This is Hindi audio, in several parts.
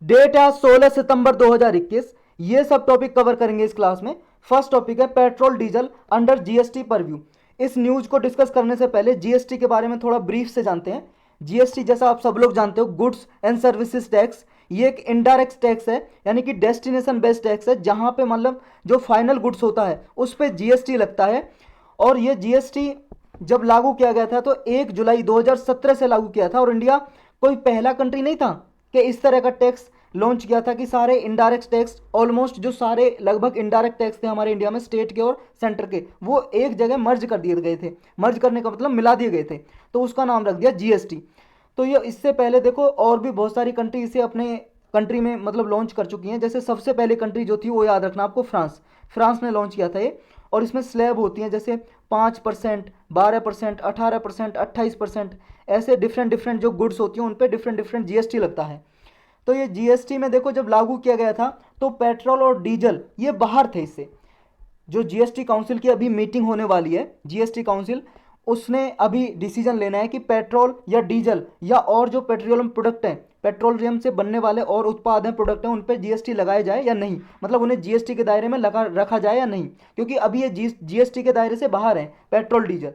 डेट है 16 सितंबर 2021। ये सब टॉपिक कवर करेंगे इस क्लास में। फर्स्ट टॉपिक है petrol diesel under GST purview. इस न्यूज को डिस्कस करने से पहले जीएसटी के बारे में थोड़ा ब्रीफ से जानते हैं। जीएसटी जैसा आप सब लोग जानते हो, गुड्स एंड सर्विसेज टैक्स। ये एक इनडायरेक्ट टैक्स है, यानी कि डेस्टिनेशन बेस्ड टैक्स है, जहां पे मतलब जो फाइनल गुड्स होता है उस पर जीएसटी लगता है। और ये जीएसटी जब लागू किया गया था तो 1 जुलाई 2017 से लागू किया था, और इंडिया कोई पहला कंट्री नहीं था कि इस तरह का टैक्स लॉन्च किया था कि सारे इनडायरेक्ट टैक्स, ऑलमोस्ट जो सारे लगभग इनडायरेक्ट टैक्स थे हमारे इंडिया में स्टेट के और सेंटर के, वो एक जगह मर्ज कर दिए गए थे। मर्ज करने का मतलब मिला दिए गए थे, तो उसका नाम रख दिया जीएसटी। तो ये इससे पहले देखो और भी बहुत सारी कंट्री इसे अपने कंट्री में मतलब लॉन्च कर चुकी हैं। जैसे सबसे पहले कंट्री जो थी वो याद रखना आपको, फ्रांस। फ्रांस ने लॉन्च किया था ये। और इसमें स्लैब होती हैं जैसे 5%, 12%, 18%, 28%, ऐसे डिफरेंट डिफरेंट जो गुड्स होती हैं उन पर डिफरेंट डिफरेंट जीएसटी लगता है। तो ये जीएसटी में देखो जब लागू किया गया था तो पेट्रोल और डीजल ये बाहर थे इससे। जो जीएसटी काउंसिल की अभी मीटिंग होने वाली है, जीएसटी काउंसिल, उसने अभी डिसीजन लेना है कि पेट्रोल या डीजल या और जो पेट्रोलियम प्रोडक्ट हैं, पेट्रोलियम से बनने वाले और उत्पाद हैं, प्रोडक्ट हैं, उन पर जीएसटी लगाया जाए या नहीं, मतलब उन्हें जीएसटी के दायरे में लगा रखा जाए या नहीं, क्योंकि अभी ये जीएसटी के दायरे से बाहर है पेट्रोल डीजल।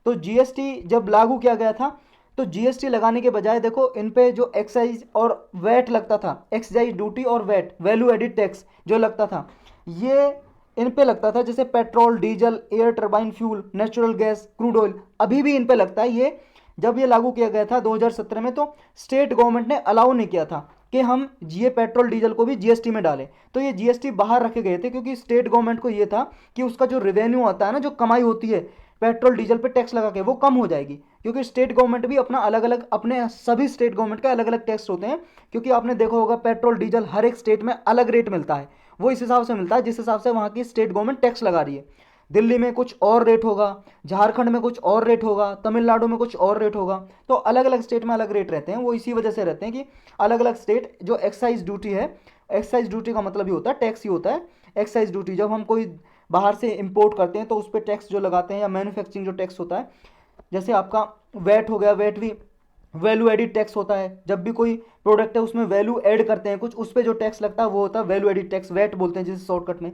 तो जीएसटी जब लागू किया गया था तो जीएसटी लगाने के बजाय देखो इन पे जो एक्साइज और वैट लगता था, एक्साइज ड्यूटी और वैट, वैल्यू एडिड टैक्स जो लगता था, ये इन पे लगता था। जैसे petrol, diesel, air turbine fuel, natural gas, crude oil, अभी भी इन पे लगता है। ये जब ये लागू किया गया था 2017 में तो स्टेट गवर्नमेंट ने अलाउ नहीं किया था कि हम ये पेट्रोल डीजल को भी जीएसटी में डालें। तो ये जीएसटी बाहर रखे गए थे क्योंकि स्टेट गवर्नमेंट को ये था कि उसका जो रेवेन्यू आता है ना, जो कमाई होती है पेट्रोल डीजल पे टैक्स लगा के, वो कम हो जाएगी। क्योंकि स्टेट गवर्नमेंट भी अपना अलग अलग, अपने सभी स्टेट गवर्नमेंट के अलग अलग टैक्स होते हैं। क्योंकि आपने देखा होगा पेट्रोल डीजल हर एक स्टेट में अलग रेट मिलता है, वो इस हिसाब से मिलता है जिस हिसाब से वहाँ की स्टेट गवर्नमेंट टैक्स लगा रही है। दिल्ली में कुछ और रेट होगा, झारखंड में कुछ और रेट होगा, तमिलनाडु में कुछ और रेट होगा। तो अलग अलग स्टेट में अलग रेट रहते हैं। वो इसी वजह से रहते हैं कि अलग अलग स्टेट जो एक्साइज ड्यूटी है, एक्साइज ड्यूटी का मतलब ही होता है टैक्स ही होता है। एक्साइज ड्यूटी जब हम कोई बाहर से इंपोर्ट करते हैं तो उस पर टैक्स जो लगाते हैं, या मैन्युफैक्चरिंग जो टैक्स होता है, जैसे आपका वैट हो गया, वैट भी वैल्यू एडिड टैक्स होता है। जब भी कोई प्रोडक्ट है उसमें वैल्यू ऐड करते हैं कुछ, उस पर जो टैक्स लगता है वो होता है वैल्यू एडिड टैक्स, वैट बोलते हैं जिसे शॉर्टकट में।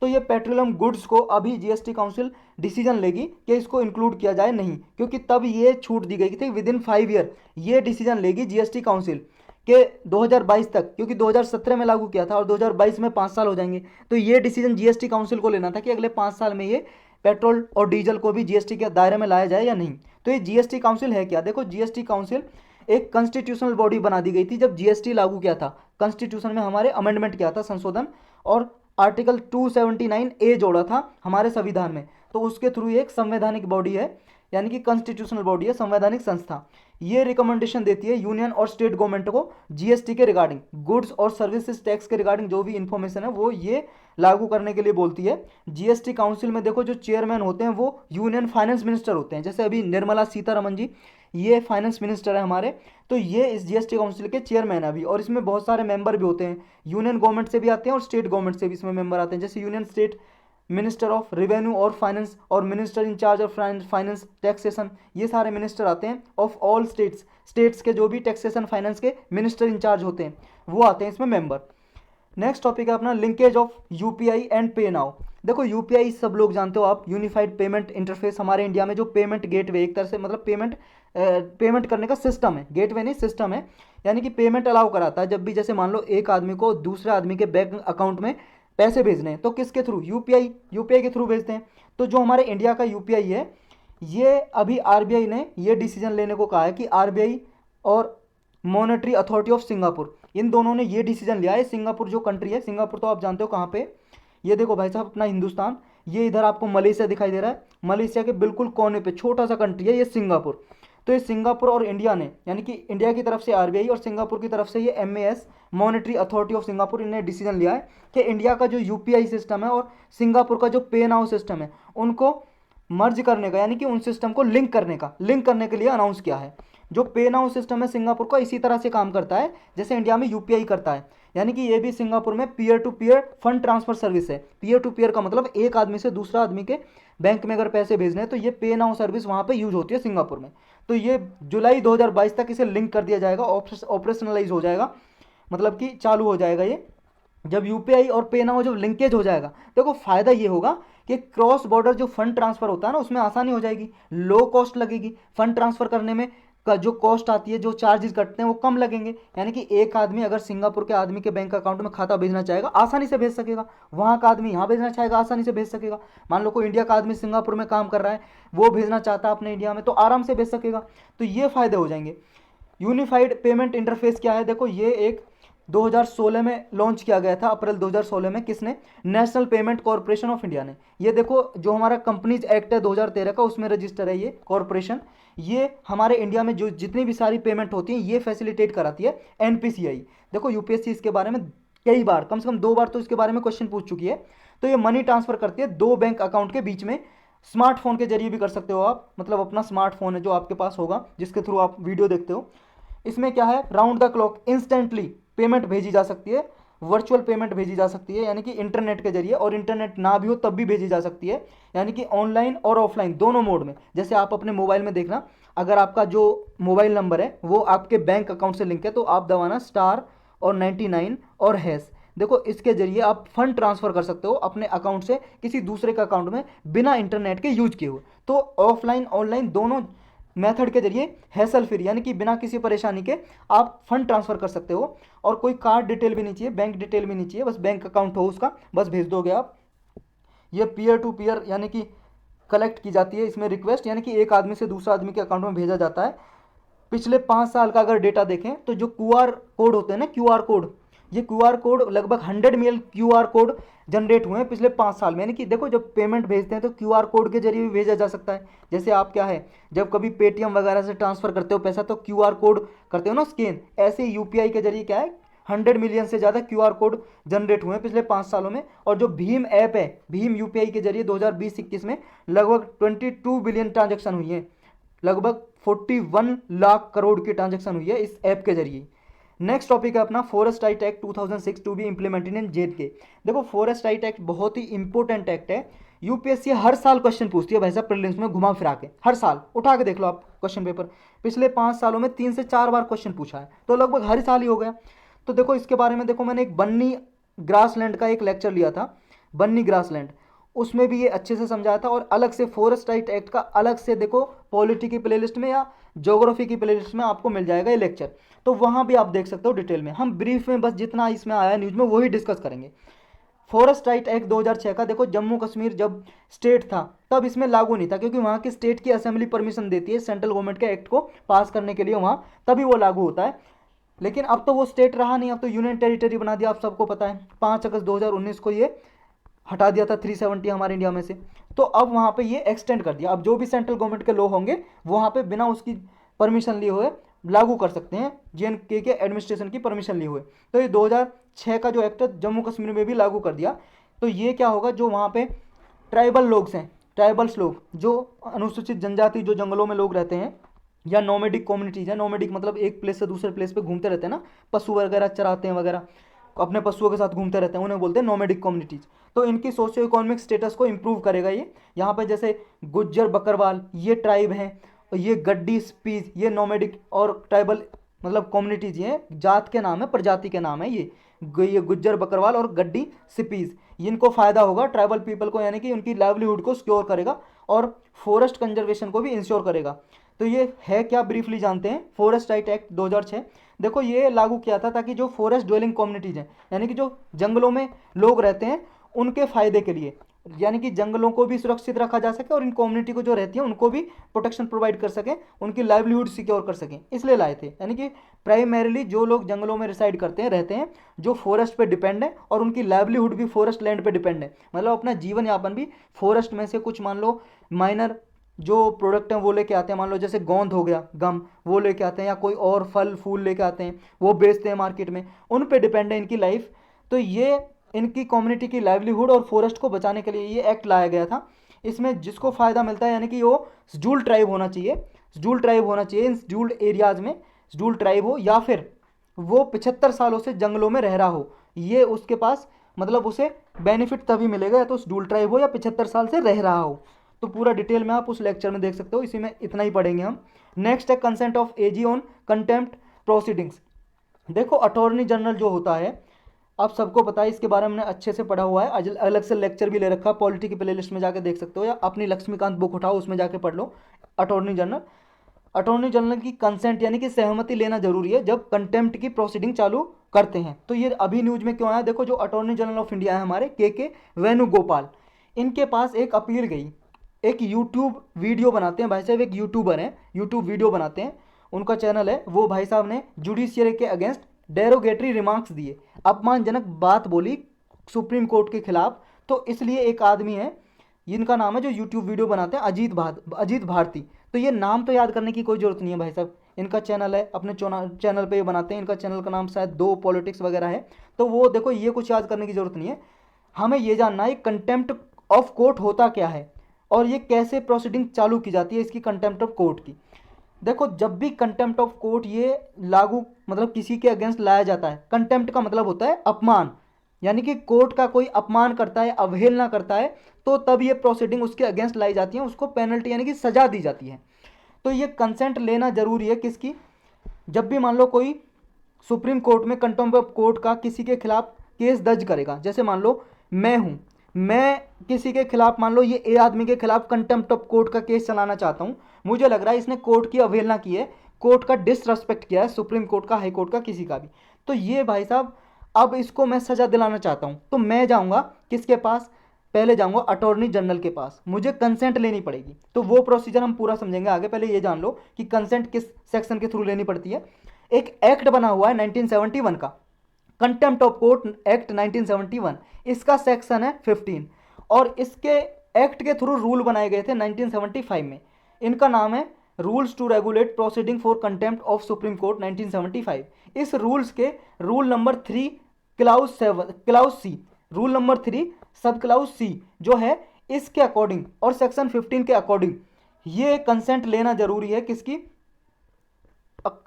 तो ये पेट्रोलियम गुड्स को अभी जीएसटी काउंसिल डिसीजन लेगी कि इसको इंक्लूड किया जाए नहीं, क्योंकि तब ये छूट दी गई थी विद इन 5 ईयर। ये डिसीजन लेगी जीएसटी काउंसिल के 2022 तक, क्योंकि 2017 में लागू किया था और 2022 में 5 साल हो जाएंगे। तो ये डिसीजन जीएसटी काउंसिल को लेना था कि अगले 5 साल में ये पेट्रोल और डीजल को भी जीएसटी के दायरे में लाया जाए या नहीं। तो ये जीएसटी काउंसिल है क्या? देखो, जीएसटी काउंसिल एक कॉन्स्टिट्यूशनल बॉडी बना दी गई थी जब जीएसटी लागू किया था। कॉन्स्टिट्यूशन में हमारे अमेंडमेंट किया था, संशोधन, और आर्टिकल 279 ए जोड़ा था हमारे संविधान में। तो उसके थ्रू एक संवैधानिक बॉडी है, यानी कि कॉन्स्टिट्यूशनल बॉडी है, संवैधानिक संस्था। ये रिकमेंडेशन देती है यूनियन और स्टेट गवर्नमेंट को जीएसटी के रिगार्डिंग, गुड्स और सर्विसेज टैक्स के रिगार्डिंग जो भी इंफॉर्मेशन है वो ये लागू करने के लिए बोलती है। जीएसटी काउंसिल में देखो जो चेयरमैन होते हैं वो यूनियन फाइनेंस मिनिस्टर होते हैं। जैसे अभी निर्मला सीतारमन जी, ये फाइनेंस मिनिस्टर है हमारे, तो ये इस जीएसटी काउंसिल के चेयरमैन है अभी। और इसमें बहुत सारे मेंबर भी होते हैं, यूनियन गवर्नमेंट से भी आते हैं और स्टेट गवर्नमेंट से भी इसमें मेंबर आते हैं। जैसे union state minister of revenue और फाइनेंस, और minister in charge of finance taxation, ये सारे मिनिस्टर आते हैं ऑफ ऑल स्टेट्स। स्टेट्स के जो भी टैक्सेशन फाइनेंस के मिनिस्टर इंचार्ज होते हैं वो आते हैं इसमें मेंबर। नेक्स्ट टॉपिक है अपना लिंकेज ऑफ यूपीआई एंड पे नाउ। देखो यूपीआई सब लोग जानते हो आप, यूनिफाइड पेमेंट इंटरफेस, हमारे इंडिया में जो पेमेंट गेटवे, एक तरह से मतलब पेमेंट करने का सिस्टम है, गेटवे नहीं सिस्टम है। यानी कि पेमेंट अलाउ कराता है जब भी, जैसे मान लो एक आदमी को दूसरे आदमी के बैंक अकाउंट में पैसे भेजने हैं तो किसके थ्रू? यूपीआई के थ्रू भेजते हैं। तो जो हमारे इंडिया का यूपीआई है, ये अभी आरबीआई ने ये डिसीजन लेने को कहा है कि आरबीआई और मॉनेटरी अथॉरिटी ऑफ सिंगापुर, इन दोनों ने ये डिसीजन लिया है। सिंगापुर जो कंट्री है, सिंगापुर तो आप जानते हो कहाँ पे, ये देखो भाई साहब अपना हिंदुस्तान, ये इधर आपको मलेशिया दिखाई दे रहा है, मलेशिया के बिल्कुल कोने पे छोटा सा कंट्री है ये सिंगापुर। तो ये सिंगापुर और इंडिया ने, यानी कि इंडिया की तरफ से आरबीआई और सिंगापुर की तरफ से ये MAS, monetary authority of Singapore, इन्होंने डिसीजन लिया है कि इंडिया का जो यूपीआई सिस्टम है और सिंगापुर का जो पे नाउ सिस्टम है उनको मर्ज करने का, यानी कि उन सिस्टम को लिंक करने के लिए अनाउंस किया है। जो पे नाउ सिस्टम है सिंगापुर का इसी तरह से काम करता है जैसे इंडिया में यूपीआई करता है। यानी कि ये भी सिंगापुर में peer to peer fund transfer service है। पीयर टू पीयर का मतलब एक आदमी से दूसरा आदमी के बैंक में अगर पैसे भेजने हैं तो ये पे नाउ सर्विस वहाँ पे यूज होती है सिंगापुर में। तो ये जुलाई 2022 तक इसे लिंक कर दिया जाएगा, ऑपरेशनलाइज हो जाएगा, मतलब कि चालू हो जाएगा ये। जब यूपीआई और पे नाउ जब लिंकेज हो जाएगा, देखो फायदा ये होगा कि क्रॉस बॉर्डर जो फंड ट्रांसफर होता है ना, उसमें आसानी हो जाएगी, लो कॉस्ट लगेगी फंड ट्रांसफर करने में। का जो कॉस्ट आती है, जो चार्जेस कटते हैं वो कम लगेंगे। यानी कि एक आदमी अगर सिंगापुर के आदमी के बैंक अकाउंट में खाता भेजना चाहेगा आसानी से भेज सकेगा, वहाँ का आदमी यहाँ भेजना चाहेगा आसानी से भेज सकेगा। मान लो कोई इंडिया का आदमी सिंगापुर में काम कर रहा है, वो भेजना चाहता है अपने इंडिया में, तो आराम से भेज सकेगा। तो ये फायदे हो जाएंगे। यूनिफाइड पेमेंट इंटरफेस क्या है, देखो ये एक 2016 में लॉन्च किया गया था, अप्रैल 2016 में। किसने? National payment corporation of India ने। ये देखो जो हमारा कंपनीज एक्ट है 2013 का, उसमें रजिस्टर है ये कॉरपोरेशन। ये हमारे इंडिया में जो जितनी भी सारी पेमेंट होती हैं ये फैसिलिटेट कराती है एनपीसीआई। देखो यूपीएससी इसके बारे में कई बार, कम से कम 2 बार तो इसके बारे में क्वेश्चन पूछ चुकी है। तो ये मनी ट्रांसफर करती है 2 बैंक अकाउंट के बीच में। स्मार्टफोन के जरिए भी कर सकते हो आप, मतलब अपना स्मार्टफोन है जो आपके पास होगा, जिसके थ्रू आप वीडियो देखते हो। इसमें क्या है, round the clock instantly payment भेजी जा सकती है, वर्चुअल पेमेंट भेजी जा सकती है, यानी कि इंटरनेट के जरिए, और इंटरनेट ना भी हो तब भी भेजी जा सकती है, यानी कि ऑनलाइन और ऑफलाइन दोनों मोड में। जैसे आप अपने मोबाइल में देखना, अगर आपका जो मोबाइल नंबर है वो आपके बैंक अकाउंट से लिंक है, तो आप दबाना स्टार और 99 और हैश। देखो इसके जरिए आप फंड ट्रांसफर कर सकते हो अपने अकाउंट से किसी दूसरे के अकाउंट में बिना इंटरनेट के यूज किए हुए। तो ऑफलाइन ऑनलाइन दोनों मेथड के जरिए हैसल फ्री, यानी कि बिना किसी परेशानी के आप फंड ट्रांसफर कर सकते हो। और कोई कार्ड डिटेल भी नहीं चाहिए, बैंक डिटेल भी नहीं चाहिए, बस बैंक अकाउंट हो उसका, बस भेज दोगे आप। ये पीयर टू पीयर यानी कि कलेक्ट की जाती है इसमें रिक्वेस्ट, यानी कि एक आदमी से दूसरा आदमी के अकाउंट में भेजा जाता है। पिछले 5 साल का अगर डेटा देखें तो जो क्यूआर कोड होते हैं ना, क्यूआर कोड, ये क्यूआर कोड लगभग 100 मिलियन क्यूआर कोड जनरेट हुए हैं पिछले 5 साल में। यानी कि देखो जब पेमेंट भेजते हैं तो क्यूआर कोड के जरिए भी भेजा जा सकता है। जैसे आप क्या है, जब कभी पेटीएम वगैरह से ट्रांसफर करते हो पैसा तो क्यूआर कोड करते हो ना स्कैन, ऐसे यूपीआई के जरिए क्या है 100 मिलियन से ज़्यादा क्यूआर कोड जनरेट हुए हैं पिछले 5 सालों में। और जो भीम ऐप है, भीम यूपीआई के जरिए 2020-21 में लगभग 22 बिलियन ट्रांजेक्शन हुई है, लगभग 41 लाख करोड़ की ट्रांजेक्शन हुई है इस ऐप के जरिए। नेक्स्ट टॉपिक है अपना forest right act 2006 to be implemented in JK. देखो फॉरेस्ट राइट एक्ट बहुत ही इंपॉर्टेंट एक्ट है। यूपीएससी हर साल क्वेश्चन पूछती है भाई साहब प्रीलिम्स में घुमा फिरा के, हर साल उठा के देख लो आप क्वेश्चन पेपर, पिछले 5 सालों में 3 से 4 बार क्वेश्चन पूछा है, तो लगभग हर साल ही हो गया। तो देखो इसके बारे में, देखो मैंने एक बन्नी ग्रासलैंड का एक लेक्चर लिया था, बन्नी ग्रासलैंड, उसमें भी ये अच्छे से समझाया था। और अलग से फॉरेस्ट राइट एक्ट का अलग से देखो पॉलिटी की प्लेलिस्ट में या ज्योग्राफी की प्लेलिस्ट में आपको मिल जाएगा ये लेक्चर, तो वहाँ भी आप देख सकते हो डिटेल में। हम ब्रीफ में बस जितना इसमें आया न्यूज़ में वही डिस्कस करेंगे। फॉरेस्ट राइट एक्ट 2006 का, देखो जम्मू कश्मीर जब स्टेट था तब इसमें लागू नहीं था, क्योंकि वहाँ की स्टेट की असेंबली परमिशन देती है सेंट्रल गवर्नमेंट के एक्ट को पास करने के लिए वहाँ, तभी वो लागू होता है। लेकिन अब तो वो स्टेट रहा नहीं, अब तो यूनियन टेरिटरी बना दिया, आप सबको पता है 5 अगस्त 2019 को ये हटा दिया था 370 हमारे इंडिया में से। तो अब वहाँ पे ये एक्सटेंड कर दिया, अब जो भी सेंट्रल गवर्नमेंट के लॉ होंगे वहाँ पे बिना उसकी परमिशन लिए हुए लागू कर सकते हैं, जेएनके के एडमिनिस्ट्रेशन की परमिशन लिए हुए। तो ये 2006 का जो एक्ट है जम्मू कश्मीर में भी लागू कर दिया। तो ये क्या होगा, जो वहाँ पे ट्राइबल लोग हैं, ट्राइबल्स लोग, जो अनुसूचित जनजाति जो जंगलों में लोग रहते हैं, या नोमेडिक कम्युनिटीज़ है, नोमेडिक मतलब एक प्लेस से दूसरे प्लेस पे घूमते रहते हैं ना, पशु वगैरह चराते हैं वगैरह, अपने पशुओं के साथ घूमते रहते हैं, उन्हें बोलते हैं नोमेडिक कम्युनिटीज़। तो इनकी सोशियो इकोनॉमिक स्टेटस को इंप्रूव करेगा ये। यहाँ पे जैसे गुज्जर बकरवाल ये ट्राइब हैं, और ये गड्डी स्पीज ये नोमेडिक और ट्राइबल मतलब कम्युनिटीज़, ये जात के नाम है, प्रजाति के नाम है ये गुज्जर बकरवाल और गड्डी सिपीज, इनको फ़ायदा होगा ट्राइबल पीपल को, यानी कि उनकी लाइवलीहुड को सिक्योर करेगा और फॉरेस्ट कंजर्वेशन को भी इंश्योर करेगा। तो ये है क्या, ब्रीफली जानते हैं। फॉरेस्ट राइट एक्ट 2006 देखो ये लागू किया था ताकि जो फॉरेस्ट ड्वेलिंग कम्युनिटीज़ हैं, यानी कि जो जंगलों में लोग रहते हैं उनके फ़ायदे के लिए, यानी कि जंगलों को भी सुरक्षित रखा जा सके और इन कम्युनिटी को जो रहती है उनको भी प्रोटेक्शन प्रोवाइड कर सकें, उनकी लाइवलीहुड सिक्योर कर सकें, इसलिए लाए थे। यानी कि प्राइमरीली जो लोग जंगलों में रिसाइड करते हैं रहते हैं, जो फॉरेस्ट पे डिपेंड है और उनकी लाइवलीहुड भी फॉरेस्ट लैंड पे डिपेंड है, मतलब अपना जीवन यापन भी फॉरेस्ट में से कुछ मान लो माइनर जो प्रोडक्ट हैं वो लेके आते हैं, मान लो जैसे गोंद हो गया, गम, वो लेके आते हैं, या कोई और फल फूल लेके आते हैं वो बेचते हैं मार्केट में, उन पे डिपेंड है इनकी लाइफ। तो ये इनकी कम्युनिटी की लाइवलीहुड और फॉरेस्ट को बचाने के लिए ये एक्ट लाया गया था। इसमें जिसको फ़ायदा मिलता है, यानी कि वो शेड्यूल ट्राइब होना चाहिए, शेड्यूल ट्राइब होना चाहिए, इन शेड्यूल्ड एरियाज़ में शेड्यूल ट्राइब हो, या फिर वो 75 सालों से जंगलों में रह रहा हो, ये उसके पास मतलब उसे बेनिफिट तभी मिलेगा, या तो शेड्यूल ट्राइब हो या 75 साल से रह रहा हो। तो पूरा डिटेल में आप उस लेक्चर में देख सकते हो, इसी में इतना ही पढ़ेंगे हम। नेक्स्ट है consent of AG on contempt proceedings. देखो अटॉर्नी जनरल जो होता है, आप सबको पता है, इसके बारे में हमने अच्छे से पढ़ा हुआ है, अलग से लेक्चर भी ले रखा है, पॉलिटी की प्लेलिस्ट में जाके देख सकते हो, या अपनी लक्ष्मीकांत बुक उठाओ उसमें जाके पढ़ लो। अटॉर्नी जनरल, अटॉर्नी जनरल की कंसेंट यानी कि सहमति लेना जरूरी है जब कंटेम्प्ट की प्रोसीडिंग चालू करते हैं। तो ये अभी न्यूज में क्यों आया, देखो जो अटॉर्नी जनरल ऑफ इंडिया है हमारे के वेणुगोपाल, इनके पास एक अपील गई। एक यूट्यूब वीडियो बनाते हैं भाई साहब, एक यूट्यूबर हैं, यूट्यूब वीडियो बनाते हैं, उनका चैनल है, वो भाई साहब ने जुडिशियरी के अगेंस्ट डेरोगेटरी रिमार्क्स दिए, अपमानजनक बात बोली सुप्रीम कोर्ट के खिलाफ। तो इसलिए एक आदमी है, इनका नाम है जो यूट्यूब वीडियो बनाते हैं, अजीत भारती। तो ये नाम तो याद करने की कोई ज़रूरत नहीं है भाई साहब, इनका चैनल है, अपने चैनल पे ये बनाते हैं, इनका चैनल का नाम शायद दो पॉलिटिक्स वगैरह है। तो वो देखो, ये कुछ याद करने की ज़रूरत नहीं है, हमें ये जानना है कंटेम्प्ट ऑफ कोर्ट होता क्या है और ये कैसे प्रोसीडिंग चालू की जाती है इसकी कंटेम्प्ट ऑफ कोर्ट की। देखो जब भी कंटेम्प्ट ऑफ कोर्ट ये लागू मतलब किसी के अगेंस्ट लाया जाता है, कंटेम्प्ट का मतलब होता है अपमान, यानी कि कोर्ट का कोई अपमान करता है, अवहेलना करता है, तो तब ये प्रोसीडिंग उसके अगेंस्ट लाई जाती है, उसको पेनल्टी यानी कि सजा दी जाती है। तो ये कंसेंट लेना जरूरी है किसकी, जब भी मान लो कोई सुप्रीम कोर्ट में कंटेम्प्ट ऑफ कोर्ट का किसी के खिलाफ केस दर्ज करेगा, जैसे मान लो मैं हूं, मैं किसी के खिलाफ, मान लो ये ए आदमी के खिलाफ कंटेम्प्ट ऑफ कोर्ट का केस चलाना चाहता हूं, मुझे लग रहा है इसने कोर्ट की अवहेलना की है, कोर्ट का डिसरेस्पेक्ट किया है, सुप्रीम कोर्ट का, हाई कोर्ट का, किसी का भी। तो ये भाई साहब अब इसको मैं सजा दिलाना चाहता हूं, तो मैं जाऊंगा किसके पास, पहले जाऊंगा अटॉर्नी जनरल के पास, मुझे कंसेंट लेनी पड़ेगी। तो वो प्रोसीजर हम पूरा समझेंगे आगे, पहले ये जान लो कि कंसेंट किस सेक्शन के थ्रू लेनी पड़ती है। एक एक्ट बना हुआ है 1971 का, कंटेम्प्ट ऑफ कोर्ट एक्ट 1971, इसका सेक्शन है 15, और इसके एक्ट के थ्रू रूल बनाए गए थे 1975 में। इनका नाम है rules to regulate proceeding for contempt of Supreme Court 1975। इस रूल्स के rule number 3 clause C, rule number 3 sub clause सी जो है, इसके अकॉर्डिंग और सेक्शन 15 के अकॉर्डिंग ये कंसेंट लेना जरूरी है किसकी,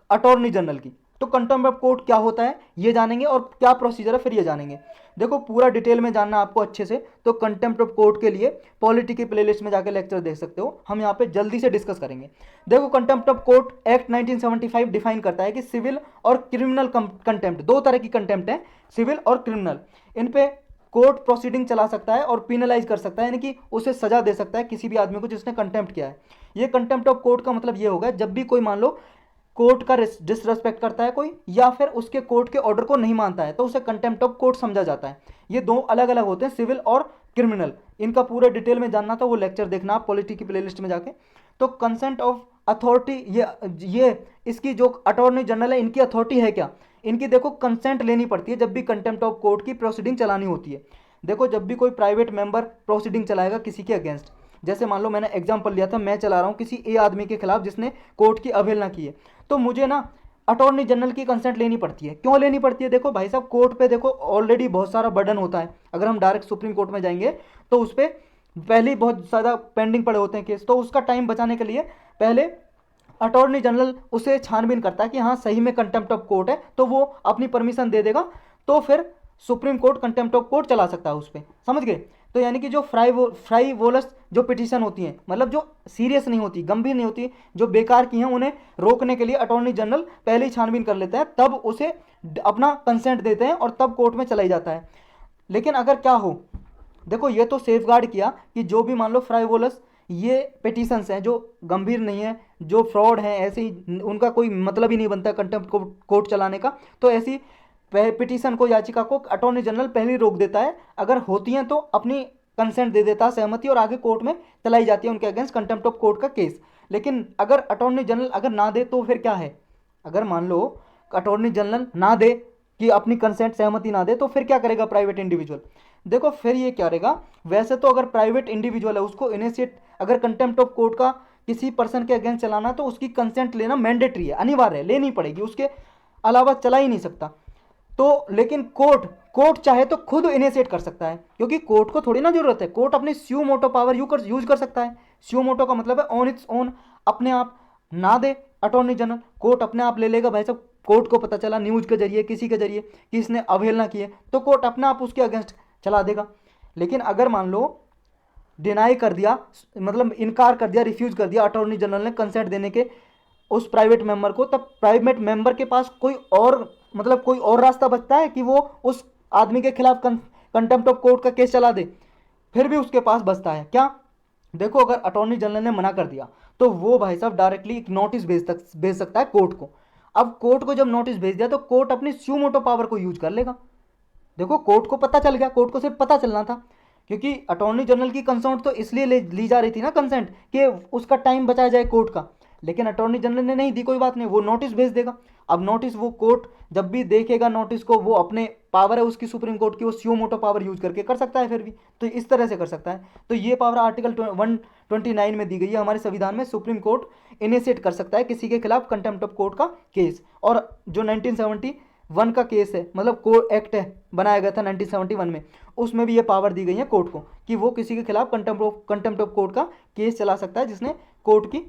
अटॉर्नी जनरल की। तो कंटेम्प्ट ऑफ कोर्ट क्या होता है ये जानेंगे, और क्या प्रोसीजर है फिर ये जानेंगे। देखो पूरा डिटेल में जानना आपको अच्छे से, तो कंटेम्प्ट ऑफ कोर्ट के लिए पॉलिटी की प्लेलिस्ट में जाकर लेक्चर देख सकते हो, हम यहाँ पे जल्दी से डिस्कस करेंगे। देखो contempt of court act 1975 define करता है कि सिविल और क्रिमिनल कंटेम्प्ट, दो तरह की कंटेम्प्ट है, सिविल और क्रिमिनल। इन पे कोर्ट प्रोसीडिंग चला सकता है और पिनलाइज कर सकता है, यानी कि उसे सजा दे सकता है किसी भी आदमी को जिसने कंटेम्प्ट किया है। ये कंटेम्प्ट ऑफ कोर्ट का मतलब ये होगा जब भी कोई मान लो कोर्ट का डिसरेस्पेक्ट करता है कोई, या फिर उसके कोर्ट के ऑर्डर को नहीं मानता है, तो उसे कंटेम्प्ट ऑफ कोर्ट समझा जाता है। ये दो अलग अलग होते हैं, सिविल और क्रिमिनल। इनका पूरे डिटेल में जानना तो वो लेक्चर देखना आप पॉलिटी की प्लेलिस्ट में जाके। तो कंसेंट ऑफ अथॉरिटी, ये इसकी जो अटॉर्नी जनरल है इनकी अथॉरिटी है क्या, इनकी देखो कंसेंट लेनी पड़ती है जब भी कंटेम्प्ट ऑफ कोर्ट की प्रोसीडिंग चलानी होती है। देखो जब भी कोई प्राइवेट मेंबर प्रोसीडिंग चलाएगा किसी के अगेंस्ट, जैसे मान लो मैंने एग्जांपल लिया था, मैं चला रहा हूँ किसी ए आदमी के खिलाफ जिसने कोर्ट की अवहेलना की है, तो मुझे ना अटॉर्नी जनरल की कंसेंट लेनी पड़ती है। क्यों लेनी पड़ती है, देखो भाई साहब कोर्ट पे देखो ऑलरेडी बहुत सारा बर्डन होता है, अगर हम डायरेक्ट सुप्रीम कोर्ट में जाएंगे तो उस पर पहले ही बहुत ज़्यादा पेंडिंग पड़े होते हैं केस, तो उसका टाइम बचाने के लिए पहले अटॉर्नी जनरल उसे छानबीन करता है कि हाँ सही में कंटेम्प्ट ऑफ कोर्ट है, तो वो अपनी परमिशन दे देगा, तो फिर supreme court contempt of court चला सकता है उस पर, समझ गए। तो यानी कि जो फ्राइवोलस जो पिटीशन होती हैं, मतलब जो सीरियस नहीं होती, गंभीर नहीं होती, जो बेकार की हैं, उन्हें रोकने के लिए अटॉर्नी जनरल पहले ही छानबीन कर लेता है, तब उसे अपना कंसेंट देते हैं और तब कोर्ट में चलाई जाता है। लेकिन अगर क्या हो, देखो ये तो सेफ गार्ड किया कि जो भी मान लो फ्राइवोलस ये पिटीशंस हैं जो गंभीर नहीं है, जो फ्रॉड हैं, ऐसे ही उनका कोई मतलब ही नहीं बनता कंटेम्प्ट कोर्ट चलाने का, तो ऐसी पिटीशन को, याचिका को अटॉर्नी जनरल पहले ही रोक देता है। अगर होती हैं तो अपनी कंसेंट दे देता है, सहमति, और आगे कोर्ट में चलाई जाती है उनके अगेंस्ट कंटेम्प्ट ऑफ कोर्ट का केस। लेकिन अगर अटॉर्नी जनरल अगर ना दे तो फिर क्या है, अगर मान लो अटॉर्नी जनरल ना दे कि अपनी कंसेंट सहमति ना दे, तो फिर क्या करेगा प्राइवेट इंडिविजुअल, देखो फिर ये क्या करेगा, वैसे तो अगर प्राइवेट इंडिविजुअल है उसको इनिशिएट, अगर कंटेम्प्ट ऑफ कोर्ट का किसी पर्सन के अगेंस्ट चलाना तो उसकी कंसेंट लेना मैंडेटरी है, अनिवार्य है, लेनी पड़ेगी, उसके अलावा चला ही नहीं सकता। तो लेकिन कोर्ट कोर्ट चाहे तो खुद इनिशिएट कर सकता है, क्योंकि कोर्ट को थोड़ी ना जरूरत है, कोर्ट अपनी स्यू मोटो पावर यूज कर सकता है। स्यू मोटो का मतलब है ऑन इट्स ओन, अपने आप ना दे अटॉर्नी जनरल, कोर्ट अपने आप ले लेगा। भाई साहब कोर्ट को पता चला न्यूज के जरिए, किसी के जरिए कि इसने अवहेलना की है, तो कोर्ट अपने आप उसके अगेंस्ट चला देगा। लेकिन अगर मान लो डिनाई कर दिया, मतलब इनकार कर दिया, रिफ्यूज कर दिया अटॉर्नी जनरल ने कंसेंट देने के उस प्राइवेट मेंबर को, तब प्राइवेट मेंबर के पास कोई और मतलब कोई और रास्ता बचता है कि वो उस आदमी के खिलाफ कंटेम्प्ट ऑफ कोर्ट का केस चला दे? फिर भी उसके पास बचता है क्या? देखो, अगर अटॉर्नी जनरल ने मना कर दिया तो वो भाई साहब डायरेक्टली एक नोटिस भेज सकता है कोर्ट को। अब कोर्ट को जब नोटिस भेज दिया तो कोर्ट अपनी स्यूमोटो पावर को यूज कर लेगा। देखो, कोर्ट को पता चल गया, कोर्ट को सिर्फ पता चलना था, क्योंकि अटॉर्नी जनरल की कंसेंट तो इसलिए ली जा रही थी ना, कंसेंट कि उसका टाइम बचाया जाए कोर्ट का। लेकिन अटॉर्नी जनरल ने नहीं दी, कोई बात नहीं, वो नोटिस भेज देगा। अब नोटिस वो कोर्ट जब भी देखेगा नोटिस को, वो अपने पावर है उसकी सुप्रीम कोर्ट की, वो स्यू मोटो पावर यूज करके कर सकता है फिर भी, तो इस तरह से कर सकता है। तो ये पावर आर्टिकल 129 में दी गई है हमारे संविधान में। सुप्रीम कोर्ट इनिशिएट कर सकता है किसी के खिलाफ कंटेम्प्ट ऑफ कोर्ट का केस। और जो 1971 का केस है, मतलब कोर्ट एक्ट है बनाया गया था 1971 में, उसमें भी ये पावर दी गई है कोर्ट को कि वो किसी के खिलाफ कंटेम्प्ट ऑफ कोर्ट का केस चला सकता है जिसने कोर्ट की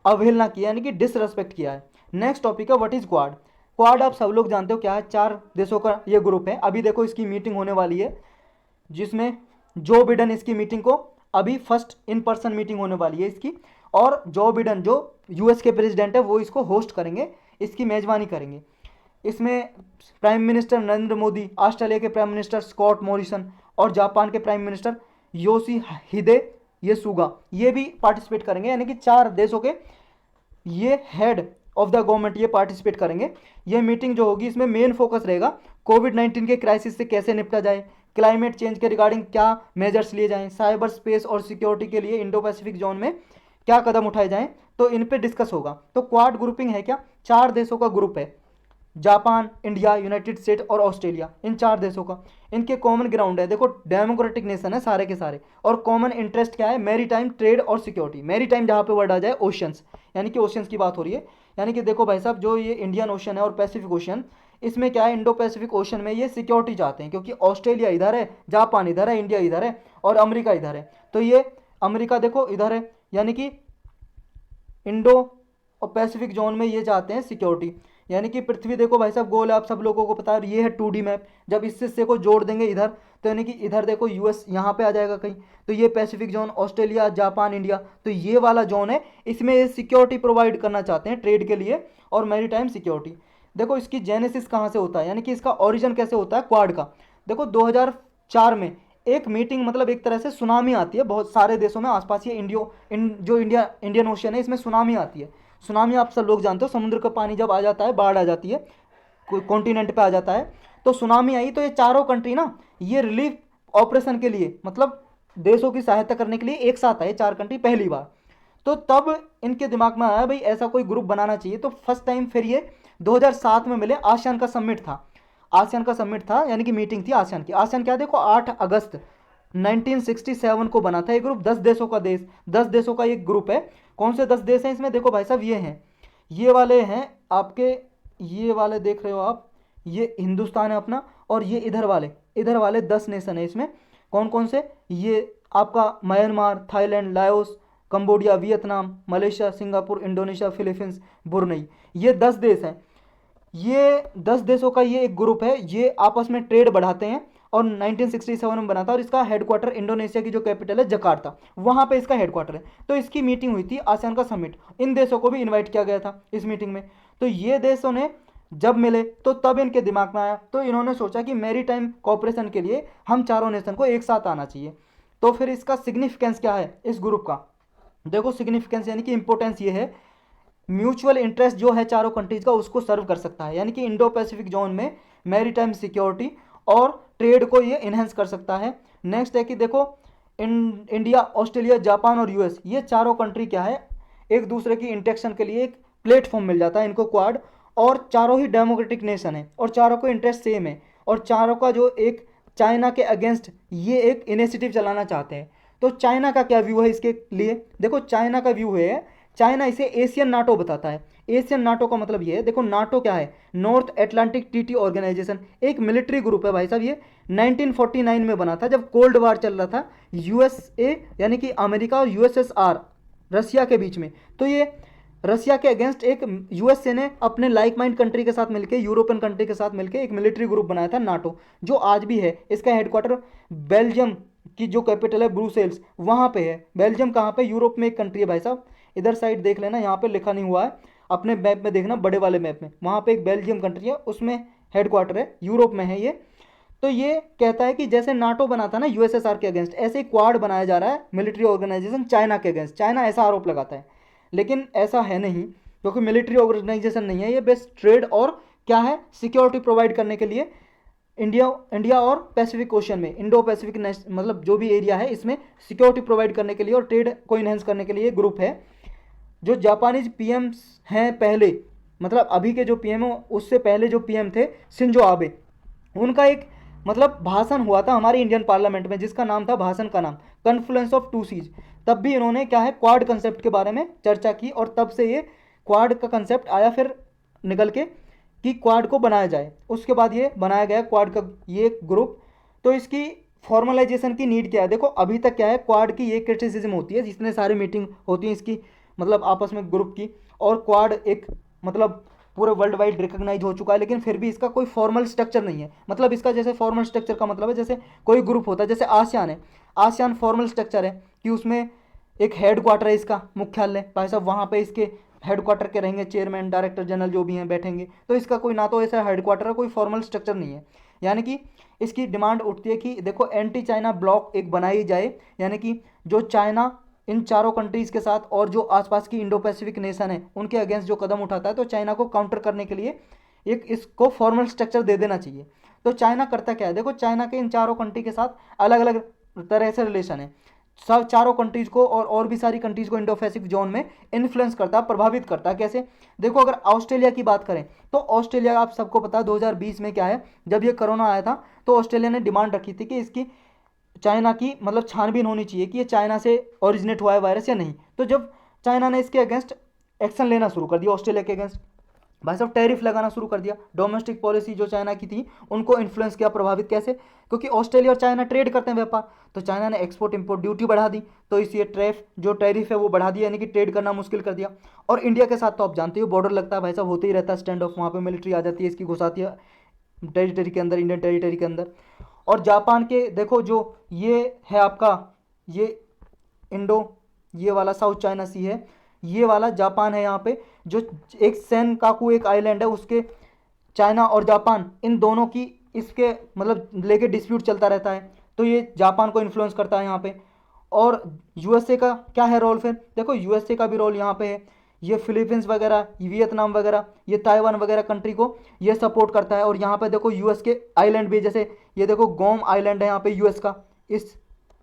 अवहेलना किया, यानी कि डिसरेस्पेक्ट किया है। नेक्स्ट टॉपिक है व्हाट इज क्वाड। क्वाड आप सब लोग जानते हो क्या है, 4 देशों का ये ग्रुप है। अभी देखो इसकी मीटिंग होने वाली है, जिसमें जो बिडेन इसकी मीटिंग को अभी फर्स्ट इन पर्सन मीटिंग होने वाली है इसकी, और जो बिडेन जो यूएस के प्रेसिडेंट है वो इसको होस्ट करेंगे, इसकी मेजबानी करेंगे। इसमें prime minister Narendra Modi, Australia के प्राइम मिनिस्टर स्कॉट मॉरिसन और जापान के प्राइम मिनिस्टर योशिहिदे सुगा ये भी पार्टिसिपेट करेंगे। यानी कि 4 देशों के ये हेड ऑफ द गवर्नमेंट ये पार्टिसिपेट करेंगे। ये मीटिंग जो होगी इसमें मेन फोकस रहेगा कोविड-19 के क्राइसिस से कैसे निपटा जाए, क्लाइमेट चेंज के रिगार्डिंग क्या मेजर्स लिए जाएं, साइबर स्पेस और सिक्योरिटी के लिए इंडो पैसिफिक जोन में क्या कदम उठाए जाएं, तो इन पे डिस्कस होगा। तो क्वाड ग्रुपिंग है क्या, 4 देशों का ग्रुप है, जापान, इंडिया, यूनाइटेड स्टेट और ऑस्ट्रेलिया, इन 4 देशों का। इनके कॉमन ग्राउंड है, देखो डेमोक्रेटिक नेशन है सारे के सारे, और कॉमन इंटरेस्ट क्या है, मैरी टाइम, ट्रेड और सिक्योरिटी। मैरी टाइम जहाँ पे वर्ड आ जाए ओशंस, यानी कि ओशंस की बात हो रही है। यानी कि देखो भाई साहब, जो ये इंडियन ओशन है और पैसिफिक ओशन, इसमें क्या है, इंडो पैसिफिक ओशन में ये सिक्योरिटी चाहते हैं, क्योंकि ऑस्ट्रेलिया इधर है, जापान इधर है, इंडिया इधर है और अमेरिका इधर है। तो ये अमेरिका देखो इधर है, यानी कि इंडो और पैसिफिक जोन में ये चाहते हैं सिक्योरिटी। यानी कि पृथ्वी देखो भाई साहब गोल है, आप सब लोगों को पता है, ये है 2D मैप। जब इस हिस्से को जोड़ देंगे इधर, तो यानी कि इधर देखो यूएस यहाँ पे आ जाएगा कहीं, तो ये Pacific zone, Australia, Japan, India, तो ये वाला जोन है, इसमें ये सिक्योरिटी प्रोवाइड करना चाहते हैं ट्रेड के लिए और मैरीटाइम सिक्योरिटी। देखो इसकी जेनेसिस कहाँ से होता है, यानी कि इसका ओरिजिन कैसे होता है क्वाड का। देखो 2004 में एक मीटिंग, मतलब एक तरह से सुनामी आती है बहुत सारे देशों में आसपास, ये जो इंडियन ओशन है इसमें सुनामी आती है। सुनामी आप सब लोग जानते हो, समुद्र का पानी जब आ जाता है, बाढ़ आ जाती है, कोई कॉन्टिनेंट पे आ जाता है, तो सुनामी आई, तो ये चारों कंट्री ना ये रिलीफ ऑपरेशन के लिए, मतलब देशों की सहायता करने के लिए एक साथ आए 4 कंट्री पहली बार। तो तब इनके दिमाग में आया भाई ऐसा कोई ग्रुप बनाना चाहिए। तो फर्स्ट टाइम फिर ये 2007 में मिले, आसियान का समिट था, आसियान का समिट था, यानी कि मीटिंग थी आसियान की। आसियान क्या, देखो 8 अगस्त 1967 को बना था ये ग्रुप, 10 देशों का 10 देशों का एक ग्रुप है। कौन से 10 देश हैं इसमें, देखो भाई साहब ये हैं, ये वाले हैं आपके, ये वाले देख रहे हो आप, ये हिंदुस्तान है अपना, और ये इधर वाले 10 नेशन है इसमें। कौन कौन से, ये आपका Myanmar, Thailand, Laos, Cambodia, Vietnam, Malaysia, Singapore, Indonesia, Philippines, Brunei, ये 10 देश हैं। ये 10 देशों का ये एक ग्रुप है, ये आपस में ट्रेड बढ़ाते हैं, और 1967 में बना था, और इसका हेडक्वार्टर इंडोनेशिया की जो कैपिटल है जकार्ता, वहाँ पे इसका हेडक्वार्टर है। तो इसकी मीटिंग हुई थी आसियान का समिट, इन देशों को भी इनवाइट किया गया था इस मीटिंग में। तो ये देशों ने जब मिले तो तब इनके दिमाग में आया, तो इन्होंने सोचा कि मैरी टाइम कॉपरेशन के लिए हम चारों नेशन को एक साथ आना चाहिए। तो फिर इसका सिग्निफिकेंस क्या है इस ग्रुप का, देखो सिग्निफिकेंस यानी कि इंपॉर्टेंस ये है, म्यूचुअल इंटरेस्ट जो है चारों कंट्रीज का उसको सर्व कर सकता है, यानी कि इंडो पैसिफिक जोन में मैरीटाइम सिक्योरिटी और ट्रेड को ये इन्हेंस कर सकता है। नेक्स्ट है कि देखो इंडिया, ऑस्ट्रेलिया, जापान और यूएस, ये चारों कंट्री क्या है, एक दूसरे की इंटरेक्शन के लिए एक प्लेटफॉर्म मिल जाता है इनको क्वाड, और चारों ही डेमोक्रेटिक नेशन है और चारों को इंटरेस्ट सेम है, और चारों का जो एक चाइना के अगेंस्ट ये एक इनिशिएटिव चलाना चाहते हैं। तो चाइना का क्या व्यू है इसके लिए, देखो चाइना का व्यू है, चाइना इसे एशियन नाटो बताता है। एशियन नाटो का मतलब ये है, देखो नाटो क्या है, नॉर्थ अटलांटिक ट्रीटी ऑर्गेनाइजेशन, एक मिलिट्री ग्रुप है भाई साहब। ये 1949 में बना था जब कोल्ड वार चल रहा था यूएसए यानी कि अमेरिका और यूएसएसआर रसिया के बीच में। तो ये रसिया के अगेंस्ट एक यूएसए ने अपने लाइक माइंड कंट्री के साथ मिलकर, यूरोपियन कंट्री के साथ मिलकर एक मिलिट्री ग्रुप बनाया था नाटो, जो आज भी है। इसका हेडक्वार्टर बेल्जियम की जो कैपिटल है ब्रुसेल्स, वहाँ पे है। बेल्जियम कहाँ पे, यूरोप में एक कंट्री है भाई साहब, इधर साइड देख लेना, यहाँ पे लिखा नहीं हुआ है, अपने मैप में देखना, बड़े वाले मैप में, वहाँ पे एक बेल्जियम कंट्री है, उसमें हेडक्वार्टर है, यूरोप में है ये। तो ये कहता है कि जैसे नाटो बना था ना यूएसएसआर के अगेंस्ट, ऐसे ही क्वाड बनाया जा रहा है मिलिट्री ऑर्गेनाइजेशन चाइना के अगेंस्ट। चाइना ऐसा आरोप लगाता है, लेकिन ऐसा है नहीं, क्योंकि मिलिट्री ऑर्गेनाइजेशन नहीं है ये, बेस्ट ट्रेड और क्या है, सिक्योरिटी प्रोवाइड करने के लिए इंडिया और पैसिफिक ओशन में, इंडो पैसिफिक मतलब जो भी एरिया है इसमें सिक्योरिटी प्रोवाइड करने के लिए और ट्रेड को इनहेंस करने के लिए ग्रुप है। जो जापानीज पीएम हैं पहले, मतलब अभी के जो पीएम हो उससे पहले जो पीएम थे शिंजो आबे, उनका एक मतलब भाषण हुआ था हमारे इंडियन पार्लियामेंट में, जिसका नाम था, भाषण का नाम कन्फ्लुएंस ऑफ टू सीज। तब भी इन्होंने क्या है, क्वाड कंसेप्ट के बारे में चर्चा की, और तब से ये क्वाड का कंसेप्ट आया फिर निकल के कि क्वाड को बनाया जाए। उसके बाद ये बनाया गया क्वाड का ये ग्रुप। तो इसकी फॉर्मलाइजेशन की नीड क्या है? देखो अभी तक क्या है, क्वाड की ये क्रिटिसिज्म होती है, जितने सारी मीटिंग होती है इसकी मतलब आपस में ग्रुप की, और क्वाड एक मतलब पूरे वर्ल्ड वाइड रिकॉग्नाइज हो चुका है, लेकिन फिर भी इसका कोई फॉर्मल स्ट्रक्चर नहीं है। मतलब इसका जैसे फॉर्मल स्ट्रक्चर का मतलब है जैसे कोई ग्रुप होता है, जैसे आसियान है, आसियान फॉर्मल स्ट्रक्चर है कि उसमें एक हेड क्वार्टर है, इसका मुख्यालय, भाई साहब वहाँ पे इसके हेड क्वार्टर के रहेंगे, चेयरमैन डायरेक्टर जनरल जो भी हैं बैठेंगे। तो इसका कोई ना तो ऐसा हेड क्वार्टर है, कोई फॉर्मल स्ट्रक्चर नहीं है। यानी कि इसकी डिमांड उठती है कि देखो एंटी चाइना ब्लॉक एक बनाई जाए, यानी कि जो चाइना इन चारों कंट्रीज़ के साथ और जो आसपास की इंडो पैसिफिक नेशन है उनके अगेंस्ट जो कदम उठाता है, तो चाइना को काउंटर करने के लिए एक इसको फॉर्मल स्ट्रक्चर दे देना चाहिए। तो चाइना करता क्या है? देखो चाइना के इन चारों कंट्री के साथ अलग अलग तरह से रिलेशन है। सब चारों कंट्रीज़ को और भी सारी कंट्रीज़ को इंडो पैसिफिक जोन में इन्फ्लुएंस करता है, प्रभावित करता है। कैसे? देखो अगर ऑस्ट्रेलिया की बात करें तो ऑस्ट्रेलिया, आप सबको पता है 2020 में क्या है, जब ये कोरोना आया था तो ऑस्ट्रेलिया ने डिमांड रखी थी कि इसकी चाइना की मतलब छानबीन होनी चाहिए कि ये चाइना से ओरिजिनेट हुआ है वायरस या नहीं। तो जब चाइना ने इसके अगेंस्ट एक्शन लेना शुरू कर दिया, ऑस्ट्रेलिया के अगेंस्ट भाई साहब टैरिफ लगाना शुरू कर दिया, डोमेस्टिक पॉलिसी जो चाइना की थी उनको इन्फ्लुएंस किया, प्रभावित कैसे? क्योंकि ऑस्ट्रेलिया और चाइना ट्रेड करते हैं, व्यापार, तो चाइना ने एक्सपोर्ट इंपोर्ट ड्यूटी बढ़ा दी, तो इसलिए टैरिफ है वो बढ़ा दिया, यानी कि ट्रेड करना मुश्किल कर दिया। और इंडिया के साथ तो आप जानते हो बॉर्डर लगता है भाई साहब, होते ही रहता है स्टैंड ऑफ, वहाँ पर मिलिट्री आ जाती है, इसकी घुसाती है टेरिटरी के अंदर, इंडियन टेरिटरी के अंदर। और जापान के देखो जो ये है आपका ये इंडो, ये वाला साउथ चाइना सी है, ये वाला जापान है। यहाँ पे जो एक सेनकाकू एक आइलैंड है, उसके चाइना और जापान इन दोनों की इसके मतलब लेके डिस्प्यूट चलता रहता है, तो ये जापान को इन्फ्लुएंस करता है यहाँ पे। और यूएसए का क्या है रोल? फिर देखो यूएसए का भी रोल यहाँ पे है, ये फिलीपींस वगैरह, वियतनाम वगैरह, ये ताइवान वगैरह कंट्री को ये सपोर्ट करता है। और यहाँ पे देखो यूएस के आइलैंड भी, जैसे ये देखो गोम आइलैंड है यहाँ पे यूएस का, इस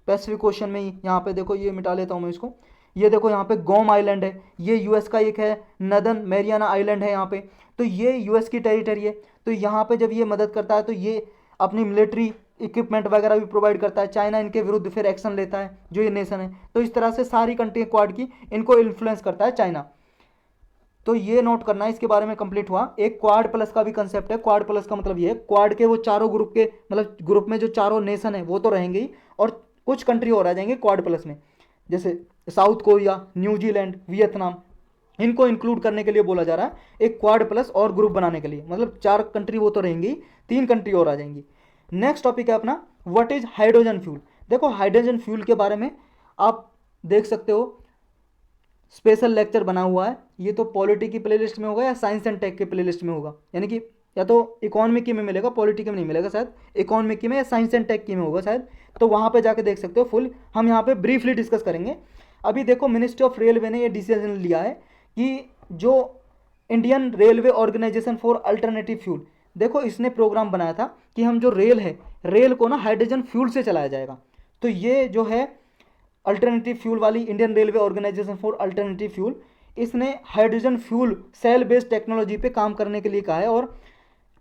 पैसिफिक ओशन में ही, यहाँ पे देखो ये मिटा लेता हूँ मैं इसको, ये देखो यहाँ पे गोम आइलैंड है, ये यूएस का एक है, नदन मैरियाना आइलैंड है यहाँ पे, तो ये यूएस की टेरिटरी है। तो यहाँ पे जब ये मदद करता है तो ये अपनी मिलिट्री इक्विपमेंट वगैरह भी प्रोवाइड करता है, चाइना इनके विरुद्ध फिर एक्शन लेता है जो ये नेशन है। तो इस तरह से सारी कंट्री क्वाड की इनको इन्फ्लुएंस करता है चाइना। तो ये नोट करना है, इसके बारे में कंप्लीट हुआ। एक क्वाड प्लस का भी कंसेप्ट है, क्वाड प्लस का मतलब ये है क्वाड के वो चारों ग्रुप के मतलब ग्रुप में जो चारों नेशन है वो तो रहेंगे ही, और कुछ कंट्री और आ जाएंगे क्वाड प्लस में, जैसे साउथ कोरिया, न्यूजीलैंड, वियतनाम, इनको इंक्लूड करने के लिए बोला जा रहा है एक क्वाड प्लस और ग्रुप बनाने के लिए। मतलब 4 कंट्री वो तो रहेंगी, 3 कंट्री और आ जाएंगी। नेक्स्ट टॉपिक है अपना व्हाट इज हाइड्रोजन फ्यूल। देखो हाइड्रोजन फ्यूल के बारे में आप देख सकते हो, स्पेशल लेक्चर बना हुआ है, ये तो पॉलिटी की प्लेलिस्ट में होगा या साइंस एंड टेक के प्लेलिस्ट में होगा, यानी कि या तो इकोनॉमिक की में मिलेगा, पॉलिटी की में नहीं मिलेगा शायद, इकोनॉमिक की में या साइंस एंड टेक की में होगा शायद, तो वहाँ पे जाके देख सकते हो फुल। हम यहाँ पे ब्रीफली डिस्कस करेंगे। अभी देखो मिनिस्ट्री ऑफ रेलवे ने ये डिसीजन लिया है कि जो Indian railway organisation for alternative fuel, देखो इसने प्रोग्राम बनाया था कि हम जो रेल है, रेल को ना हाइड्रोजन फ्यूल से चलाया जाएगा। तो ये जो है अल्टरनेटिव फ्यूल वाली Indian railway organisation for alternative fuel, इसने hydrogen fuel cell based technology पे काम करने के लिए कहा है। और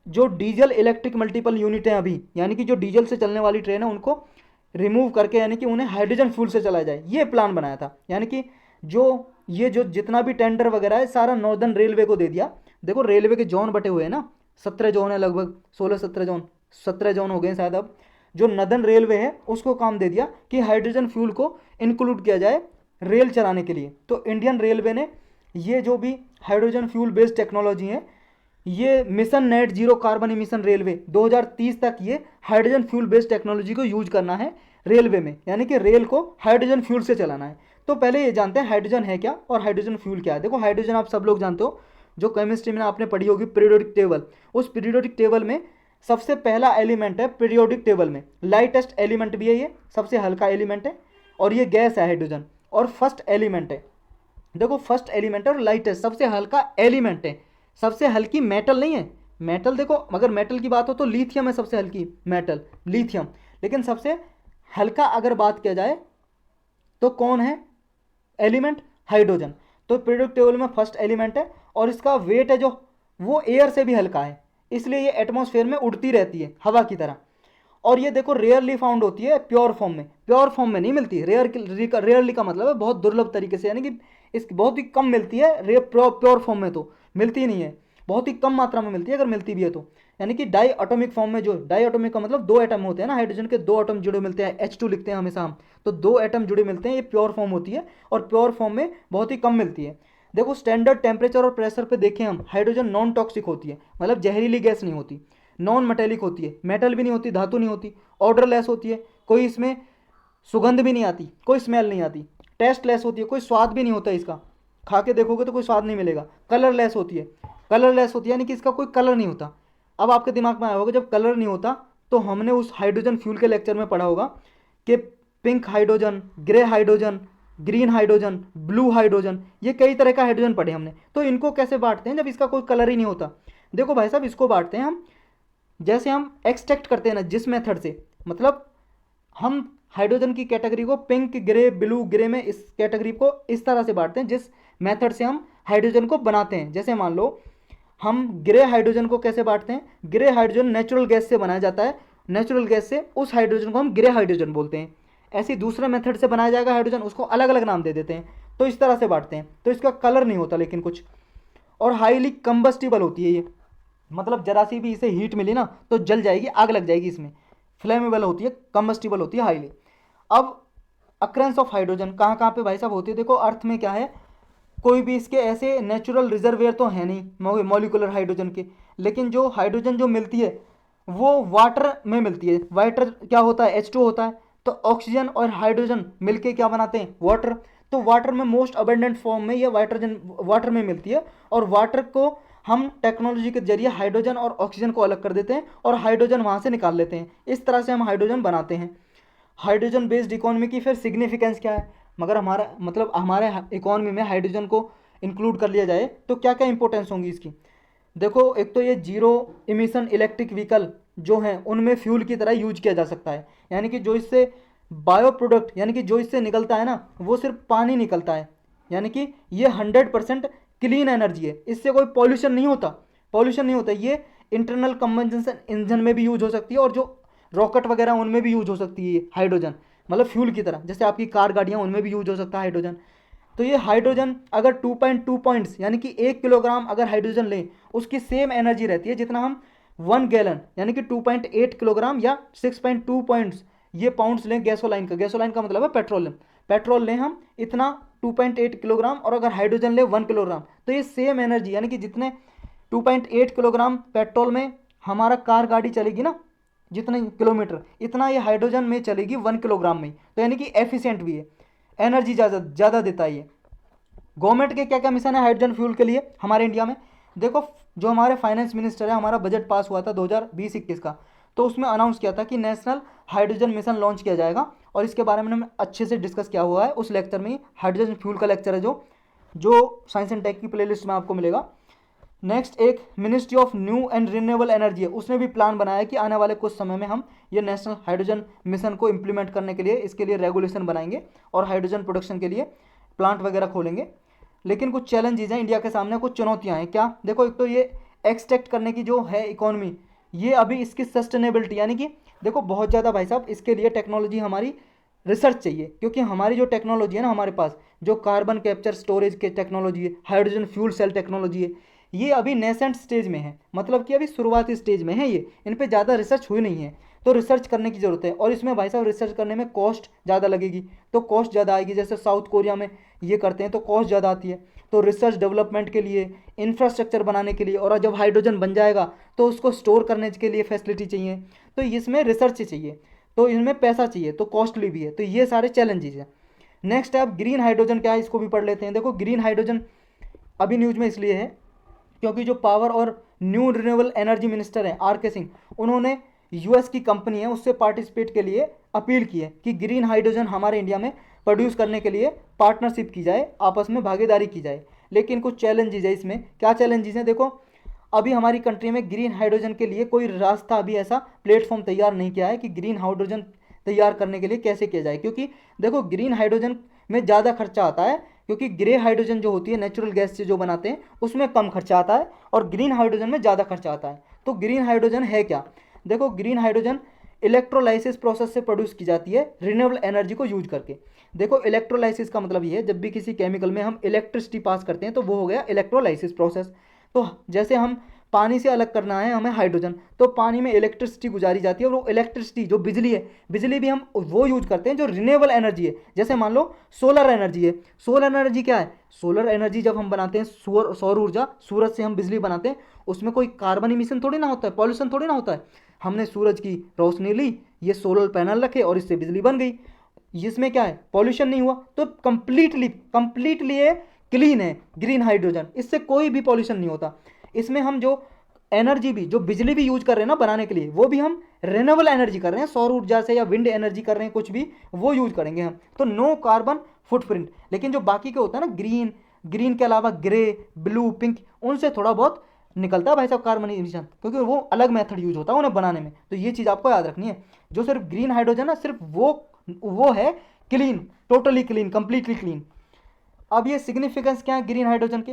जो डीजल इलेक्ट्रिक मल्टीपल यूनिट हैं अभी, यानी कि जो डीजल से चलने वाली ट्रेन है उनको रिमूव करके यानी कि उन्हें हाइड्रोजन फ्यूल से चलाया जाए, ये प्लान बनाया था। यानी कि जो जितना भी टेंडर वगैरह है सारा नॉर्दर्न रेलवे को दे दिया। देखो रेलवे के जोन बटे हुए हैं ना, 17 जोन है, लगभग 16-17 जोन, 17 जोन हो गए शायद। अब जो नदर्न रेलवे है उसको काम दे दिया कि हाइड्रोजन फ्यूल को इंक्लूड किया जाए रेल चलाने के लिए। तो इंडियन रेलवे ने ये जो भी हाइड्रोजन फ्यूल बेस्ड टेक्नोलॉजी है, ये mission net zero carbon emission railway 2030 तक ये हाइड्रोजन फ्यूल बेस्ड टेक्नोलॉजी को यूज करना है रेलवे में, यानी कि रेल को हाइड्रोजन फ्यूल से चलाना है। तो पहले ये जानते हैं हाइड्रोजन है क्या और हाइड्रोजन फ्यूल क्या है। देखो हाइड्रोजन आप सब लोग जानते हो जो केमिस्ट्री में आपने पढ़ी होगी पीरियोडिक टेबल, उस पीरियोडिक टेबल में सबसे पहला एलिमेंट है पीरियोडिक टेबल में, लाइटेस्ट एलिमेंट भी है ये, सबसे हल्का एलिमेंट है, और ये गैस है हाइड्रोजन, और फर्स्ट एलिमेंट है। देखो फर्स्ट एलिमेंट और लाइटेस्ट सबसे हल्का एलिमेंट है, सबसे हल्की मेटल नहीं है। मेटल देखो, अगर मेटल की बात हो तो लिथियम है सबसे हल्की मेटल, लिथियम। लेकिन सबसे हल्का अगर बात किया जाए तो कौन है एलिमेंट? हाइड्रोजन। तो पीरियोडिक टेबल में फर्स्ट एलिमेंट है, और इसका वेट है जो वो एयर से भी हल्का है, इसलिए ये एटमॉस्फेयर में उड़ती रहती है हवा की तरह। और ये देखो रेयरली फाउंड होती है प्योर फॉर्म में, प्योर फॉर्म में नहीं मिलती। रेयरली का मतलब है बहुत दुर्लभ तरीके से, यानी कि इस बहुत ही कम मिलती है प्योर फॉर्म में, तो मिलती नहीं है, बहुत ही कम मात्रा में मिलती है अगर मिलती भी है तो। यानी कि डाई एटॉमिक फॉर्म में, जो डाई एटॉमिक का मतलब दो एटम होते हैं ना, हाइड्रोजन के दो एटम जुड़े मिलते हैं, H2 लिखते हैं हमेशा हम, तो दो एटम जुड़े मिलते हैं, ये प्योर फॉर्म होती है, और प्योर फॉर्म में बहुत ही कम मिलती है। देखो स्टैंडर्ड टेम्परेचर और प्रेशर पे देखें हम, हाइड्रोजन नॉन टॉक्सिक होती है, मतलब जहरीली गैस नहीं होती, नॉन मेटेलिक होती है, मेटल भी नहीं होती, धातु नहीं होती, ऑर्डरलेस होती है, कोई इसमें सुगंध भी नहीं आती, कोई स्मेल नहीं आती, टेस्टलेस होती है, कोई स्वाद भी नहीं होता इसका, खा के देखोगे तो कोई स्वाद नहीं मिलेगा, कलरलेस होती है, कलरलेस होती है यानी कि इसका कोई कलर नहीं होता। अब आपके दिमाग में आया होगा जब कलर नहीं होता, तो हमने उस हाइड्रोजन फ्यूल के लेक्चर में पढ़ा होगा कि pink hydrogen, grey hydrogen, green hydrogen, blue hydrogen, ये कई तरह का हाइड्रोजन पढ़े हमने। तो इनको कैसे बांटते हैं जब इसका कोई कलर ही नहीं होता? देखो भाई साहब, इसको बांटते हैं हम, जैसे हम एक्सट्रैक्ट करते हैं ना जिस मेथड से, मतलब हम हाइड्रोजन की कैटेगरी को पिंक, ग्रे, ब्लू, ग्रे में इस कैटेगरी को इस तरह से बांटते हैं जिस मेथड से हम हाइड्रोजन को बनाते हैं। जैसे मान लो हम ग्रे हाइड्रोजन को कैसे बांटते हैं, ग्रे हाइड्रोजन नेचुरल गैस से बनाया जाता है, नेचुरल गैस से उस हाइड्रोजन को हम ग्रे हाइड्रोजन बोलते हैं। ऐसे दूसरे मेथड से बनाया जाएगा हाइड्रोजन, उसको अलग अलग नाम दे देते हैं। तो इस तरह से बांटते हैं, तो इसका कलर नहीं होता लेकिन कुछ, और हाईली कंबस्टिबल होती है ये, मतलब जरा सी भी इसे हीट मिली ना तो जल जाएगी, आग लग जाएगी इसमें, फ्लेमेबल होती है, कंबस्टिबल होती है हाईली। अब अक्रेंस ऑफ हाइड्रोजन कहाँ कहाँ पे भाई साहब होती है? देखो अर्थ में क्या है, कोई भी इसके ऐसे नेचुरल रिजर्वेयर तो है नहीं मॉलिकुलर हाइड्रोजन के, लेकिन जो हाइड्रोजन जो मिलती है वो वाटर में मिलती है। वाटर क्या होता है? H2 होता है। तो ऑक्सीजन और हाइड्रोजन मिलके क्या बनाते हैं? वाटर। तो वाटर में मोस्ट अबेंडेंट फॉर्म में ये हाइड्रोजन वाटर में मिलती है, और वाटर को हम टेक्नोलॉजी के जरिए हाइड्रोजन और ऑक्सीजन को अलग कर देते हैं और हाइड्रोजन वहाँ से निकाल लेते हैं। इस तरह से हम हाइड्रोजन बनाते हैं। हाइड्रोजन बेस्ड इकोनॉमी की फिर सिग्निफिकेंस क्या है? मगर हमारा मतलब हमारे इकोनॉमी में हाइड्रोजन को इंक्लूड कर लिया जाए तो क्या क्या इंपॉर्टेंस होंगी इसकी? देखो एक तो ये जीरो इमिशन इलेक्ट्रिक व्हीकल जो हैं उनमें फ्यूल की तरह यूज किया जा सकता है, यानी कि जो इससे बायो प्रोडक्ट यानी कि जो इससे निकलता है ना वो सिर्फ पानी निकलता है, यानी कि ये 100% क्लीन एनर्जी है, इससे कोई पॉल्यूशन नहीं होता, पॉल्यूशन नहीं होता। ये इंटरनल कंबंशन इंजन में भी यूज हो सकती है, और जो रॉकेट वगैरह उनमें भी यूज हो सकती है हाइड्रोजन, मतलब फ्यूल की तरह, जैसे आपकी कार गाड़ियाँ उनमें भी यूज हो सकता है हाइड्रोजन। तो ये हाइड्रोजन अगर 2.2 पॉइंट्स यानी कि 1 किलोग्राम अगर हाइड्रोजन लें, उसकी सेम एनर्जी रहती है जितना हम 1 गैलन यानी कि 2.8 किलोग्राम या 6.2 पॉइंट्स ये पाउंड्स लें गैसोलाइन का, गैसोलाइन का मतलब है पेट्रोल, पेट्रोल लें हम इतना 2.8 किलोग्राम, और अगर हाइड्रोजन लें 1 किलोग्राम, तो ये सेम एनर्जी यानी कि जितने 2.8 किलोग्राम पेट्रोल में हमारा कार गाड़ी चलेगी ना जितने किलोमीटर, इतना ये हाइड्रोजन में चलेगी 1 किलोग्राम में। तो यानी कि एफिशिएंट भी है, एनर्जी ज़्यादा देता है ये। गवर्नमेंट के क्या क्या मिशन है हाइड्रोजन फ्यूल के लिए हमारे इंडिया में? देखो जो हमारे फाइनेंस मिनिस्टर है, हमारा बजट पास हुआ था 2020-21 का, तो उसमें अनाउंस किया था कि नेशनल हाइड्रोजन मिशन लॉन्च किया जाएगा, और इसके बारे में हमने अच्छे से डिस्कस किया हुआ है उस लेक्चर में। हाइड्रोजन फ्यूल का लेक्चर है जो साइंस एंड टेक की प्लेलिस्ट में आपको मिलेगा। नेक्स्ट एक ministry of new and renewable energy है, उसने भी प्लान बनाया कि आने वाले कुछ समय में हम ये नेशनल हाइड्रोजन मिशन को इम्प्लीमेंट करने के लिए इसके लिए रेगुलेशन बनाएंगे और हाइड्रोजन प्रोडक्शन के लिए प्लांट वगैरह खोलेंगे। लेकिन कुछ चैलेंजेस हैं इंडिया के सामने, कुछ चुनौतियां हैं। क्या? देखो एक तो ये एक्सट्रैक्ट करने की जो है इकोनॉमी, ये अभी इसकी सस्टेनेबिलिटी यानी कि देखो बहुत ज़्यादा भाई साहब इसके लिए टेक्नोलॉजी हमारी रिसर्च चाहिए, क्योंकि हमारी जो टेक्नोलॉजी है ना हमारे पास, जो कार्बन कैप्चर स्टोरेज के टेक्नोलॉजी है, हाइड्रोजन फ्यूल सेल टेक्नोलॉजी है, ये अभी नेसेंट स्टेज में है, मतलब कि अभी शुरुआती स्टेज में है ये, इन पे ज़्यादा रिसर्च हुई नहीं है, तो रिसर्च करने की ज़रूरत है। और इसमें भाई साहब रिसर्च करने में कॉस्ट ज़्यादा लगेगी, तो कॉस्ट ज़्यादा आएगी। जैसे साउथ कोरिया में ये करते हैं तो कॉस्ट ज़्यादा आती है, तो रिसर्च डेवलपमेंट के लिए, इंफ्रास्ट्रक्चर बनाने के लिए, और जब हाइड्रोजन बन जाएगा तो उसको स्टोर करने के लिए फैसिलिटी चाहिए, तो इसमें रिसर्च चाहिए, तो इनमें पैसा चाहिए, तो कॉस्टली भी है। तो ये सारे चैलेंजेस हैं। नेक्स्ट है अब ग्रीन हाइड्रोजन क्या है, इसको भी पढ़ लेते हैं। देखो ग्रीन हाइड्रोजन अभी न्यूज़ में इसलिए है क्योंकि जो पावर और न्यू रिन्यूएबल एनर्जी मिनिस्टर हैं आर.के. सिंह, उन्होंने यूएस की कंपनी है उससे पार्टिसिपेट के लिए अपील की है कि ग्रीन हाइड्रोजन हमारे इंडिया में प्रोड्यूस करने के लिए पार्टनरशिप की जाए, आपस में भागीदारी की जाए। लेकिन कुछ चैलेंजेस है इसमें। क्या चैलेंजेस हैं? देखो, अभी हमारी कंट्री में ग्रीन हाइड्रोजन के लिए कोई रास्ता, अभी ऐसा प्लेटफॉर्म तैयार नहीं किया है कि ग्रीन हाइड्रोजन तैयार करने के लिए कैसे किया जाए। क्योंकि देखो, ग्रीन हाइड्रोजन में ज़्यादा खर्चा आता है, क्योंकि ग्रे हाइड्रोजन जो होती है नेचुरल गैस से जो बनाते हैं उसमें कम खर्चा आता है और ग्रीन हाइड्रोजन में ज़्यादा खर्चा आता है। तो ग्रीन हाइड्रोजन है क्या? देखो, ग्रीन हाइड्रोजन इलेक्ट्रोलाइसिस प्रोसेस से प्रोड्यूस की जाती है रिन्यूएबल एनर्जी को यूज करके। देखो, इलेक्ट्रोलाइसिस का मतलब ये है, जब भी किसी केमिकल में हम इलेक्ट्रिसिटी पास करते हैं तो वो हो गया इलेक्ट्रोलाइसिस प्रोसेस। तो जैसे हम पानी से अलग करना है हमें हाइड्रोजन, तो पानी में इलेक्ट्रिसिटी गुजारी जाती है और वो इलेक्ट्रिसिटी जो बिजली है, बिजली भी हम वो यूज करते हैं जो रिन्यूएबल एनर्जी है। जैसे मान लो सोलर एनर्जी है। सोलर एनर्जी क्या है? सोलर एनर्जी जब हम बनाते हैं, सौर ऊर्जा, सूरज से हम बिजली बनाते हैं, उसमें कोई कार्बन इमिशन थोड़ी ना होता है, पॉल्यूशन थोड़ी ना होता है। हमने सूरज की रोशनी ली, ये सोलर पैनल रखे और इससे बिजली बन गई। इसमें क्या है? पॉल्यूशन नहीं हुआ। तो कंप्लीटली ये क्लीन है ग्रीन हाइड्रोजन, इससे कोई भी पॉल्यूशन नहीं होता। इसमें हम जो एनर्जी भी, जो बिजली भी यूज कर रहे हैं ना बनाने के लिए, वो भी हम रिन्यूएबल एनर्जी कर रहे हैं, सौर ऊर्जा से या विंड एनर्जी कर रहे हैं, कुछ भी वो यूज करेंगे हम। तो नो कार्बन फुटप्रिंट। लेकिन जो बाकी के होता है ना, ग्रीन के अलावा ग्रे, ब्लू, पिंक, उनसे थोड़ा बहुत निकलता है भाई साहब कार्बन इमिशन, क्योंकि वो अलग मेथड यूज होता है उन्हें बनाने में। तो ये चीज़ आपको याद रखनी है। जो सिर्फ ग्रीन हाइड्रोजन है, सिर्फ वो है clean, totally clean, completely clean. अब ये सिग्निफिकेंस क्या है ग्रीन हाइड्रोजन के?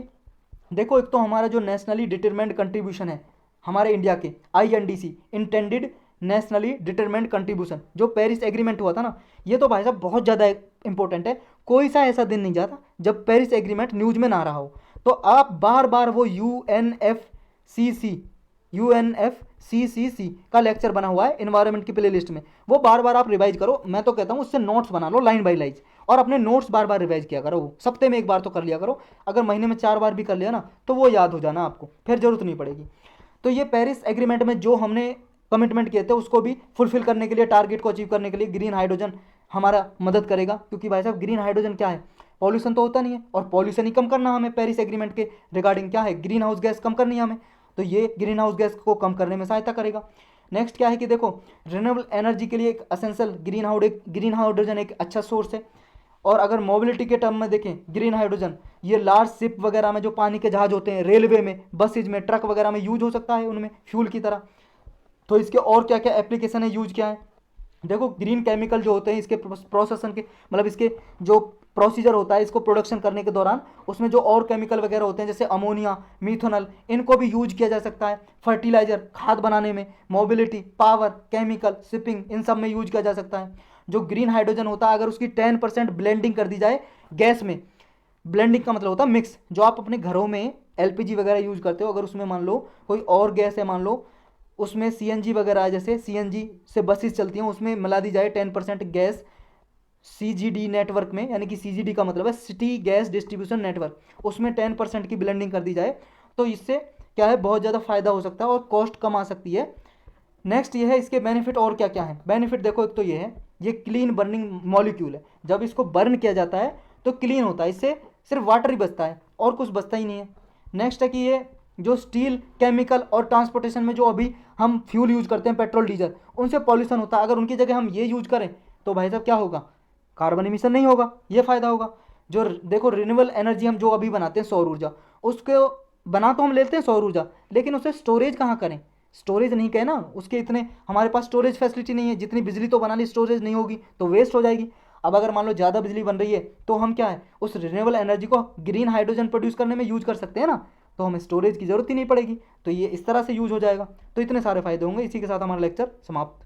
देखो, एक तो हमारा जो नेशनली डिटरमाइंड कंट्रीब्यूशन है हमारे इंडिया के, INDC, intended nationally determined contribution, जो पेरिस एग्रीमेंट हुआ था ना, ये तो भाई साहब बहुत ज़्यादा इंपॉर्टेंट है। कोई सा ऐसा दिन नहीं जाता जब पेरिस एग्रीमेंट न्यूज में ना रहा हो। तो आप बार बार वो UNFCCC का लेक्चर बना हुआ है इन्वायरमेंट की प्ले लिस्ट में, वो बार बार आप रिवाइज करो। मैं तो कहता हूँ उससे नोट्स बना लो लाइन बाई लाइन, और अपने नोट्स बार बार रिवाइज किया करो। सप्ते में एक बार तो कर लिया करो। अगर महीने में 4 बार भी कर लिया ना तो वो याद हो जाना आपको, फिर जरूरत नहीं पड़ेगी। तो ये पेरिस एग्रीमेंट में जो हमने कमिटमेंट किए थे उसको भी फुलफिल करने के लिए, टारगेट को अचीव करने के लिए ग्रीन हाइड्रोजन हमारा मदद करेगा। क्योंकि भाई साहब ग्रीन हाइड्रोजन क्या है? पॉल्यूशन तो होता नहीं है, और पॉल्यूशन ही कम करना हमें पेरिस एग्रीमेंट के रिगार्डिंग क्या है? ग्रीन हाउस गैस कम करनी है हमें। तो ये ग्रीन हाउस गैस को कम करने में सहायता करेगा। नेक्स्ट क्या है कि देखो, रिन्यूएबल एनर्जी के लिए एक असेंशियल ग्रीन हाइड्रोजन एक अच्छा सोर्स है। और अगर मोबिलिटी के टर्म में देखें, ग्रीन हाइड्रोजन ये लार्ज शिप वगैरह में, जो पानी के जहाज होते हैं, रेलवे में, बसेज में, ट्रक वगैरह में यूज हो सकता है, उनमें फ्यूल की तरह। तो इसके और क्या क्या एप्लीकेशन है, यूज क्या है? देखो, ग्रीन केमिकल जो होते हैं इसके प्रोसेसन के, मतलब इसके जो प्रोसीजर होता है इसको प्रोडक्शन करने के दौरान, उसमें जो और केमिकल वगैरह होते हैं जैसे अमोनिया, मिथेनॉल, इनको भी यूज किया जा सकता है। फर्टिलाइजर, खाद बनाने में, मोबिलिटी, पावर, केमिकल, शिपिंग, इन सब में यूज किया जा सकता है। जो ग्रीन हाइड्रोजन होता है, अगर उसकी 10% ब्लेंडिंग कर दी जाए गैस में, ब्लेंडिंग का मतलब होता है मिक्स, जो आप अपने घरों में LPG वगैरह यूज करते हो, अगर उसमें मान लो कोई और गैस है, मान लो उसमें CNG वगैरह है, जैसे CNG से बसेस चलती हैं, उसमें मिला दी जाए 10% गैस CGD नेटवर्क में, यानी कि CGD का मतलब है सिटी गैस डिस्ट्रीब्यूशन नेटवर्क, उसमें 10% की ब्लेंडिंग कर दी जाए, तो इससे क्या है, बहुत ज़्यादा फायदा हो सकता है और कॉस्ट कम आ सकती है। नेक्स्ट ये है इसके बेनिफिट। और क्या क्या है बेनिफिट? देखो, एक तो ये है, ये क्लीन बर्निंग मॉलिक्यूल है। जब इसको बर्न किया जाता है तो क्लीन होता है, इससे सिर्फ वाटर ही बचता है और कुछ बचता ही नहीं है। नेक्स्ट है कि ये जो स्टील, केमिकल और ट्रांसपोर्टेशन में जो अभी हम फ्यूल यूज करते हैं, पेट्रोल, डीजल, उनसे पॉल्यूशन होता है। अगर उनकी जगह हम ये यूज करें तो भाई साहब क्या होगा? कार्बन इमिशन नहीं होगा, ये फायदा होगा। जो देखो, रिन्यूएबल एनर्जी हम जो अभी बनाते हैं सौर ऊर्जा, उसको बना तो हम लेते हैं सौर ऊर्जा, लेकिन उसे स्टोरेज कहाँ करें? स्टोरेज नहीं कहे ना, उसके इतने हमारे पास स्टोरेज फैसिलिटी नहीं है। जितनी बिजली तो बना ली, स्टोरेज नहीं होगी तो वेस्ट हो जाएगी। अब अगर मान लो ज़्यादा बिजली बन रही है तो हम क्या है, उस रिन्यूएबल एनर्जी को ग्रीन हाइड्रोजन प्रोड्यूस करने में यूज कर सकते हैं ना, तो हमें स्टोरेज की जरूरत ही नहीं पड़ेगी। तो ये इस तरह से यूज हो जाएगा। तो इतने सारे फायदे होंगे। इसी के साथ हमारा लेक्चर समाप्त।